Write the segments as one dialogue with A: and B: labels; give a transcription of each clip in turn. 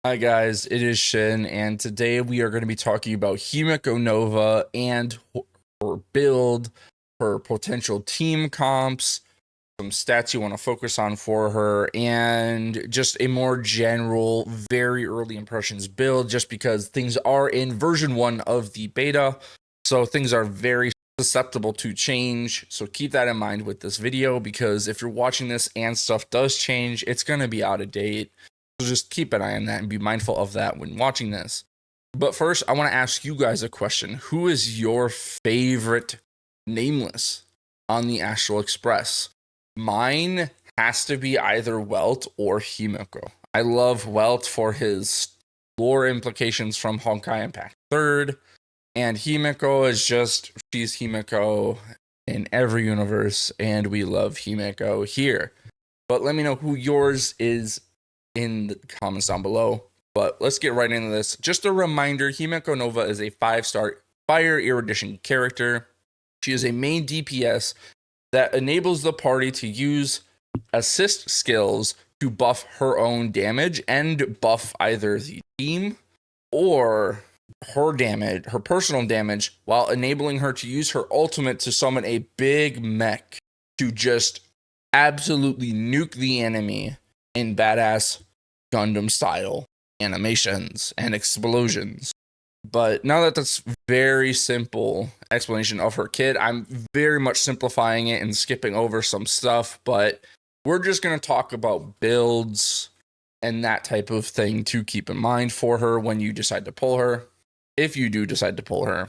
A: Hi guys, it is Shin, and today we are going to be talking about Himeko Nova and her build, her potential team comps, some stats you want to focus on for her, and just a more general, very early impressions build, just because things are in version 1 of the beta, so things are very susceptible to change. So keep that in mind with this video, because if you're watching this and stuff does change, it's going to be out of date. So just keep an eye on that and be mindful of that when watching this. But first, I want to ask you guys a question. Who is your favorite nameless on the Astral Express? Mine has to be either Welt or Himeko. I love Welt for his lore implications from Honkai Impact 3rd. And Himeko is just, she's Himeko in every universe, and we love Himeko here. But let me know who yours is in the comments down below. But let's get right into this. Just a reminder, Himeko Nova is a 5-star Fire Erudition character. She is a main DPS that enables the party to use assist skills to buff her own damage and buff either the team or her damage, her personal damage, while enabling her to use her ultimate to summon a big mech to just absolutely nuke the enemy in badass Gundam style animations and explosions. But now that that's very simple explanation of her kit, I'm very much simplifying it and skipping over some stuff, but we're just going to talk about builds and that type of thing to keep in mind for her when you decide to pull her, if you do decide to pull her.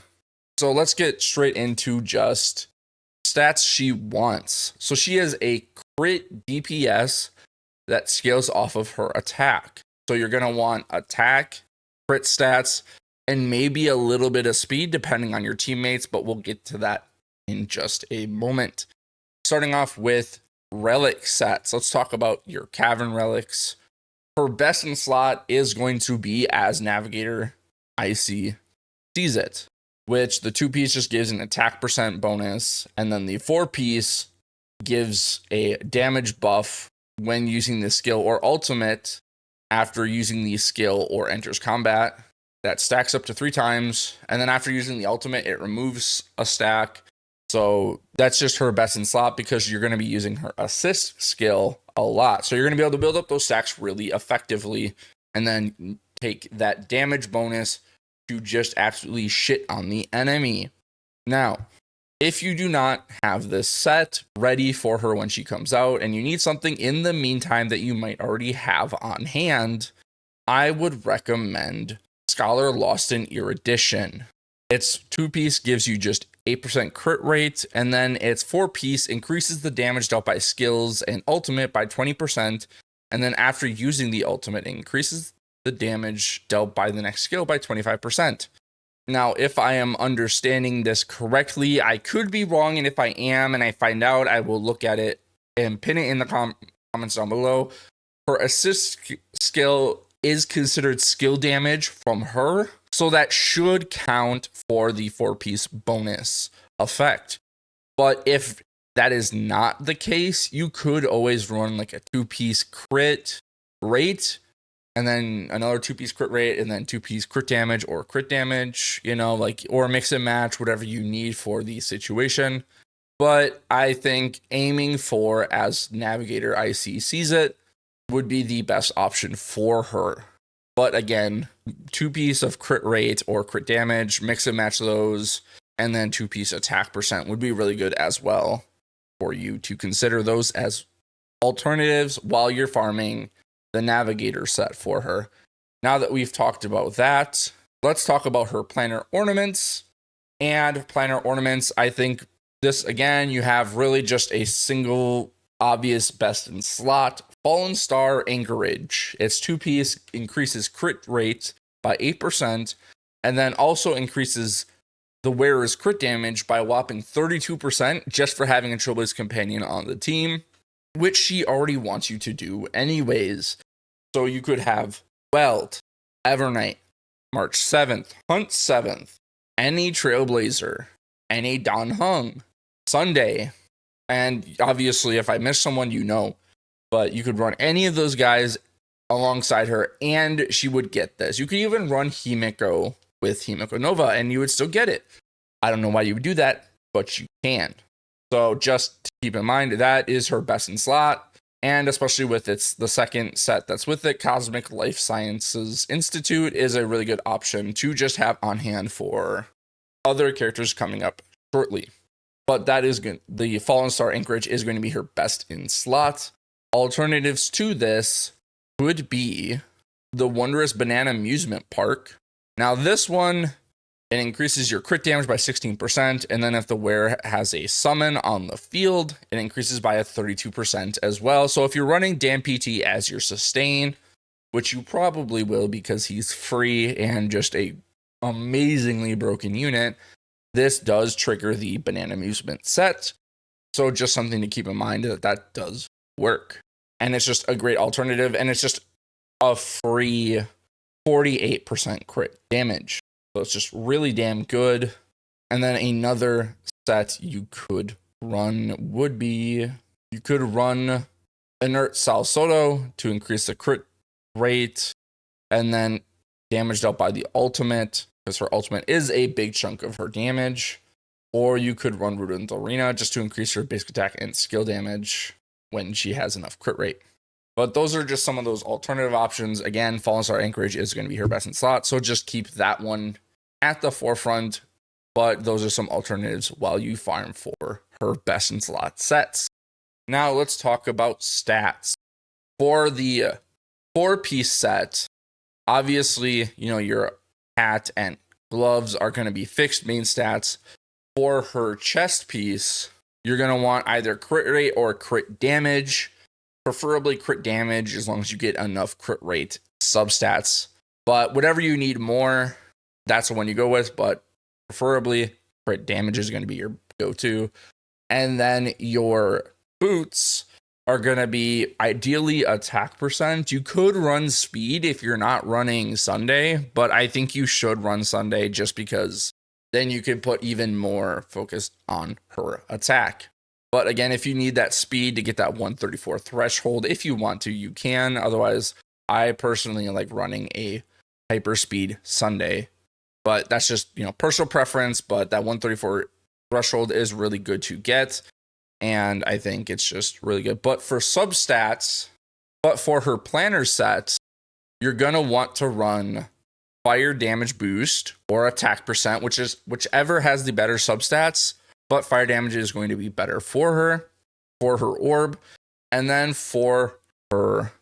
A: So let's get straight into just stats she wants. So she has a crit DPS that scales off of her attack. So you're going to want attack, crit stats, and maybe a little bit of speed depending on your teammates, but we'll get to that in just a moment. Starting off with relic sets. Let's talk about your cavern relics. Her best in slot is going to be as Navigator IC sees it, which the 2-piece just gives an attack percent bonus, and then the 4-piece gives a damage buff when using the skill or ultimate after using the skill or enters combat. That stacks up to 3 times, and then after using the ultimate, it removes a stack. So that's just her best in slot because you're going to be using her assist skill a lot. So you're going to be able to build up those stacks really effectively and then take that damage bonus to just absolutely shit on the enemy. Now, if you do not have this set ready for her when she comes out and you need something in the meantime that you might already have on hand, I would recommend Scholar Lost in Erudition. Its 2-piece gives you just 8% crit rate, and then its 4-piece increases the damage dealt by skills and ultimate by 20%, and then after using the ultimate, it increases the damage dealt by the next skill by 25%. Now, if I am understanding this correctly, I could be wrong, and if I am and I find out, I will look at it and pin it in the comments down below. Her assist skill is considered skill damage from her, so that should count for the 4-piece bonus effect. But if that is not the case, you could always run like a 2-piece crit rate, and then another 2-piece crit rate, and then 2-piece crit damage or crit damage, or mix and match, whatever you need for the situation. But I think aiming for as Navigator IC sees it would be the best option for her. But again, 2-piece of crit rate or crit damage, mix and match those, and then 2-piece attack percent would be really good as well for you to consider those as alternatives while you're farming the Navigator set for her. Now that we've talked about that, let's talk about her planner ornaments. And planner ornaments, I think this, again, you have really just a single obvious best in slot. Fallen Star Anchorage. Its 2-piece increases crit rate by 8%, and then also increases the wearer's crit damage by a whopping 32% just for having a Trailblaze companion on the team, which she already wants you to do anyways. So you could have Welt, Evernight, March 7th, Hunt 7th, any Trailblazer, any Dan Heng, Sunday, and obviously if I miss someone, but you could run any of those guys alongside her, and she would get this. You could even run Himeko with Himeko Nova, and you would still get it. I don't know why you would do that, but you can. So just keep in mind, that is her best in slot. And especially with the second set that's with it, Cosmic Life Sciences Institute is a really good option to just have on hand for other characters coming up shortly. But that is good. The Fallen Star Anchorage is going to be her best in slot. Alternatives to this would be the Wondrous Banana Amusement Park. Now this one, it increases your crit damage by 16%, and then if the wearer has a summon on the field, it increases by a 32% as well. So if you're running Dan PT as your sustain, which you probably will because he's free and just a amazingly broken unit, this does trigger the Banana Amusement set. So just something to keep in mind that does work. And it's just a great alternative, and it's just a free 48% crit damage. So it's just really damn good. And then another set you could run would be, you could run Inert Sal Soto to increase the crit rate, and then damaged out by the ultimate, because her ultimate is a big chunk of her damage. Or you could run Rudent Arena just to increase her basic attack and skill damage when she has enough crit rate. But those are just some of those alternative options. Again, Fallen Star Anchorage is going to be her best in slot, so just keep that one at the forefront. But those are some alternatives while you farm for her best in slot sets. Now let's talk about stats. For the 4-piece set, obviously, your hat and gloves are going to be fixed main stats. For her chest piece, you're going to want either crit rate or crit damage. Preferably crit damage, as long as you get enough crit rate substats. But whatever you need more, that's the one you go with. But preferably crit damage is going to be your go-to. And then your boots are going to be ideally attack percent. You could run speed if you're not running Sunday, but I think you should run Sunday just because then you can put even more focus on her attack. But again, if you need that speed to get that 134 threshold, if you want to, you can. Otherwise, I personally like running a hyper speed Sunday. But that's just, personal preference. But that 134 threshold is really good to get. And I think it's just really good. But for substats, for her planner set, you're going to want to run fire damage boost or attack percent, which is whichever has the better substats. But fire damage is going to be better for her orb. And then for her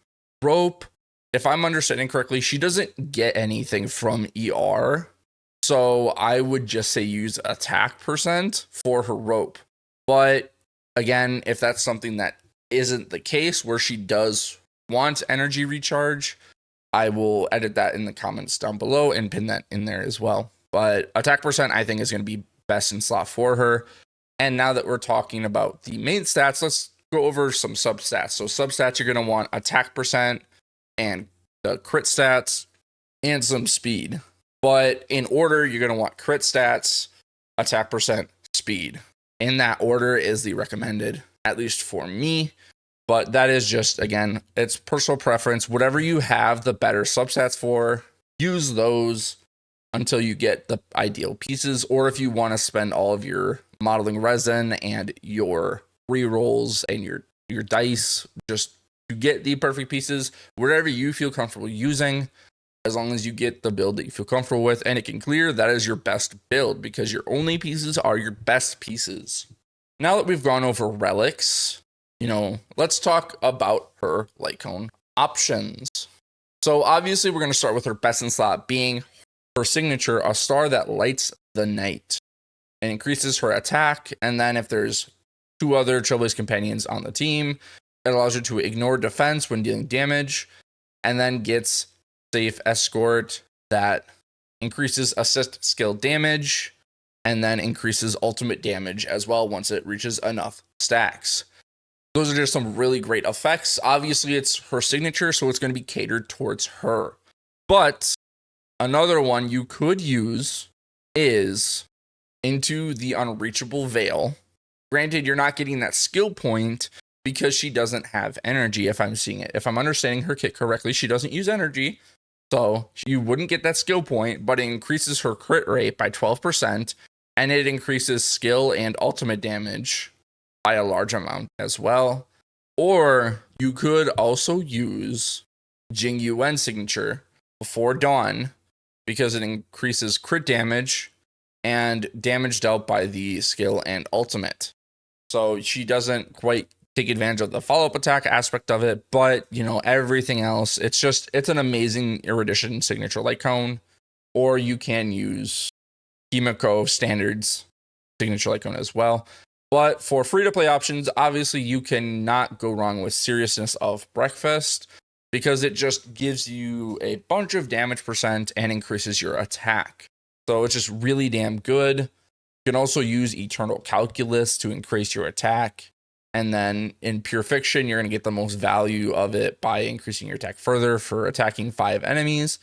A: rope, if I'm understanding correctly, she doesn't get anything from ER. So I would just say use attack percent for her rope. But again, if that's something that isn't the case, where she does want energy recharge, I will edit that in the comments down below and pin that in there as well. But attack percent, I think, is going to be best in slot for her. And now that we're talking about the main stats, let's go over some substats. So substats, you're going to want attack percent and the crit stats and some speed. But in order, you're going to want crit stats, attack percent, speed. In that order is the recommended, at least for me. But that is just, again, it's personal preference. Whatever you have the better substats for, use those until you get the ideal pieces. Or if you want to spend all of your modeling resin and your rerolls and your dice just to get the perfect pieces, whatever you feel comfortable using, as long as you get the build that you feel comfortable with and it can clear, that is your best build, because your only pieces are your best pieces. Now that we've gone over relics, let's talk about her light cone options. So obviously we're going to start with her best in slot being her signature, a star that lights the night. It increases her attack, and then if there's 2 other Trailblaze companions on the team, it allows her to ignore defense when dealing damage, and then gets safe escort that increases assist skill damage, and then increases ultimate damage as well once it reaches enough stacks. Those are just some really great effects. Obviously, it's her signature, so it's going to be catered towards her. But another one you could use is Into the Unreachable Veil. Granted, you're not getting that skill point, because she doesn't have energy. If I'm seeing it, if I'm understanding her kit correctly, she doesn't use energy. So you wouldn't get that skill point, but it increases her crit rate by 12%, and it increases skill and ultimate damage by a large amount as well. Or you could also use Jing Yuan signature before dawn because it increases crit damage and damage dealt by the skill and ultimate. So she doesn't quite take advantage of the follow-up attack aspect of it, but everything else, it's an amazing erudition signature like cone. Or you can use Himeko standards signature like cone as well. But for free-to-play options, obviously you cannot go wrong with Seriousness of Breakfast, because it just gives you a bunch of damage percent and increases your attack. So it's just really damn good. You can also use Eternal Calculus to increase your attack. And then in Pure Fiction, you're going to get the most value of it by increasing your attack further for attacking 5 enemies.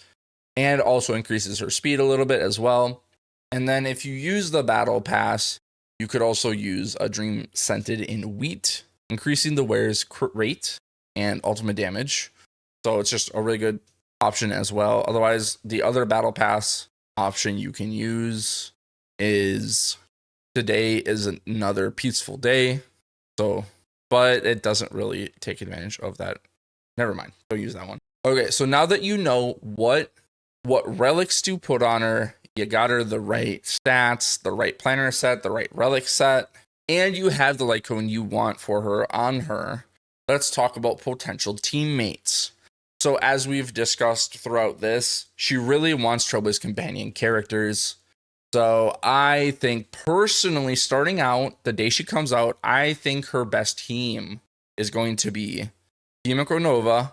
A: And also increases her speed a little bit as well. And then if you use the Battle Pass, you could also use a Dream Scented in Wheat, increasing the wearer's crit rate and ultimate damage. So it's just a really good option as well. Otherwise, the other Battle Pass option you can use is Today is Another Peaceful Day. So, but it doesn't really take advantage of that. Never mind. Don't use that one. Okay, so now that you know what relics to put on her, you got her the right stats, the right planner set, the right relic set, and you have the light cone you want for her on her. Let's talk about potential teammates. So as we've discussed throughout this, she really wants Trailblaze Companion characters. So I think personally, starting out, the day she comes out, I think her best team is going to be Himeko Nova,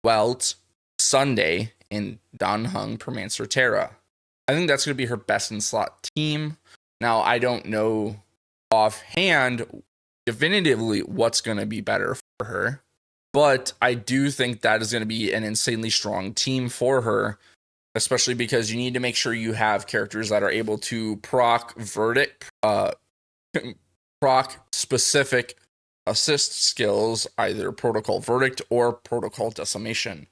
A: Welt, Sunday, and Danheng Permancer Terra. I think that's going to be her best in slot team. Now, I don't know offhand definitively what's going to be better for her, but I do think that is going to be an insanely strong team for her, especially because you need to make sure you have characters that are able to proc specific assist skills, either Protocol Verdict or Protocol Decimation.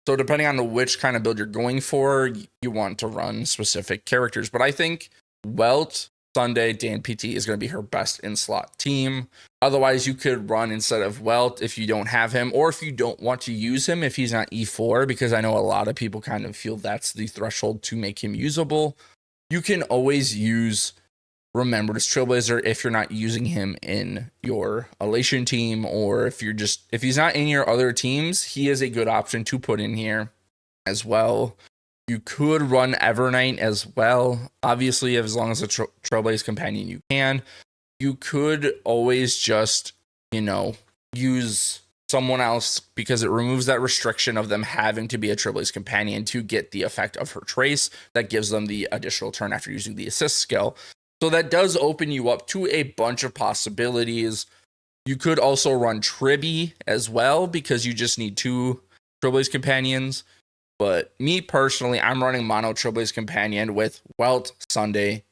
A: So depending on which kind of build you're going for, you want to run specific characters. But I think Welt, Sunday, Dan PT is going to be her best in slot team. Otherwise, you could run instead of Welt if you don't have him, or if you don't want to use him if he's not E4, because I know a lot of people kind of feel that's the threshold to make him usable. You can always use Remembrance Trailblazer if you're not using him in your Elation team, or if he's not in your other teams, he is a good option to put in here as well. You could run Evernight as well, obviously, as long as a Trailblaze Companion you can. You could always just, use someone else, because it removes that restriction of them having to be a Trailblaze Companion to get the effect of her trace that gives them the additional turn after using the assist skill. So that does open you up to a bunch of possibilities. You could also run Tribby as well, because you just need 2 Trailblaze Companions. But me personally, I'm running mono Trailblaze Companion with Welt, Sunday,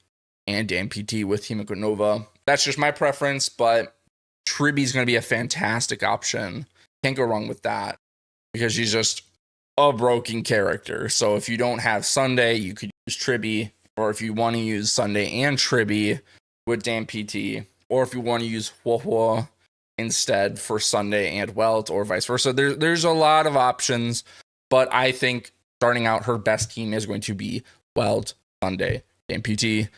A: and Dan PT with Himeko Nova. That's just my preference, but Tribby's going to be a fantastic option. Can't go wrong with that, because she's just a broken character. So if you don't have Sunday, you could use Tribby. Or if you want to use Sunday and Tribby with Dan PT, or if you want to use Huohuo instead for Sunday and Welt, or vice versa. There's a lot of options, but I think starting out, her best team is going to be Welt, Sunday, Dan PT.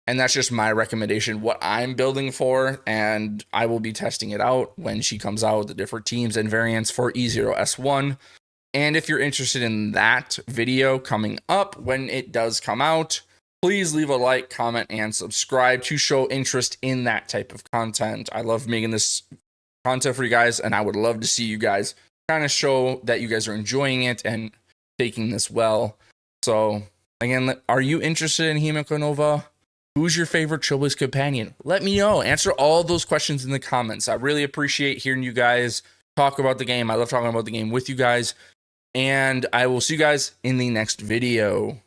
A: And that's just my recommendation, what I'm building for, and I will be testing it out when she comes out with the different teams and variants for E0S1. And if you're interested in that video coming up when it does come out, please leave a like, comment, and subscribe to show interest in that type of content. I love making this content for you guys, and I would love to see you guys kind of show that you guys are enjoying it and taking this well. So, again, are you interested in Himeko Nova? Who's your favorite Trailblaze Companion? Let me know. Answer all those questions in the comments. I really appreciate hearing you guys talk about the game. I love talking about the game with you guys. And I will see you guys in the next video.